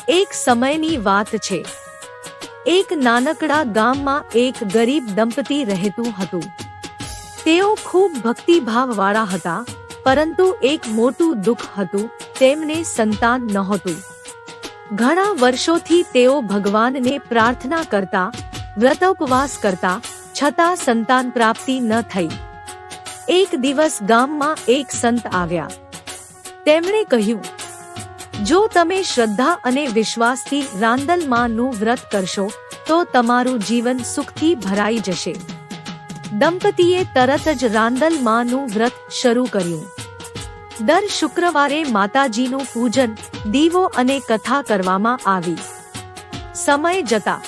એક સમયની વાત છે. એક નાનકડા ગામમાં એક ગરીબ દંપતી રહેતું હતું. તેઓ ખૂબ ભક્તિભાવવાળા હતા, પરંતુ એક મોટું દુઃખ હતું, તેમને સંતાન નહોતું. ઘણા વર્ષોથી તેઓ ભગવાનને પ્રાર્થના કરતા, વ્રતોપવાસ કરતા, છતાં સંતાન પ્રાપ્તિ ન થઈ. એક દિવસ ગામમાં એક સંત આવ્યા. તેમણે કહ્યું, જો તમે શ્રદ્ધા અને વિશ્વાસથી રાંદલ માનું વ્રત કરશો તો તમારું જીવન સુખથી ભરાઈ જશે. દંપતીએ તરત જ રાંદલ માનું વ્રત શરૂ કર્યું. દર શુક્રવારે માતાજીનું પૂજન, દીવો અને કથા કરવામાં આવી. સમય જતા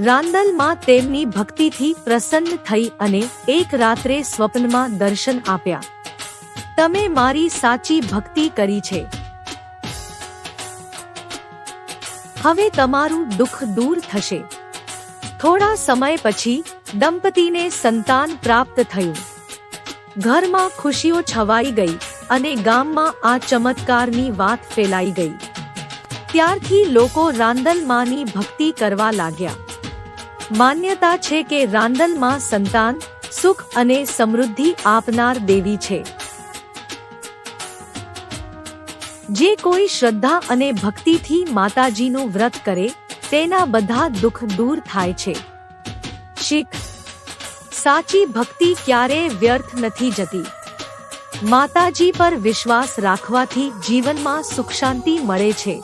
રાંદલ માં તેમની ભક્તિથી પ્રસન્ન થઈ અને એક રાત્રે સ્વપ્નમાં દર્શન આપ્યા. તમે મારી સાચી ભક્તિ કરી છે. હવે તમારું દુઃખ દૂર થશે. થોડા સમય પછી દંપતીને સંતાન પ્રાપ્ત થયું. ઘરમાં ખુશીઓ છવાઈ ગઈ અને ગામમાં આ ચમત્કારની વાત ફેલાઈ ગઈ. ત્યારથી લોકો રાંદલ માની ભક્તિ કરવા લાગ્યા. માન્યતા છે કે રાંદલ માં સંતાન, સુખ અને સમૃદ્ધિ આપનાર દેવી છે. જે કોઈ શ્રદ્ધા અને ભક્તિથી માતાજીનું વ્રત કરે, તેના બધા દુઃખ દૂર થાય છે. શીખ: સાચી ભક્તિ ક્યારેય વ્યર્થ નથી જતી. માતાજી પર વિશ્વાસ રાખવાથી જીવનમાં સુખ શાંતિ મળે છે.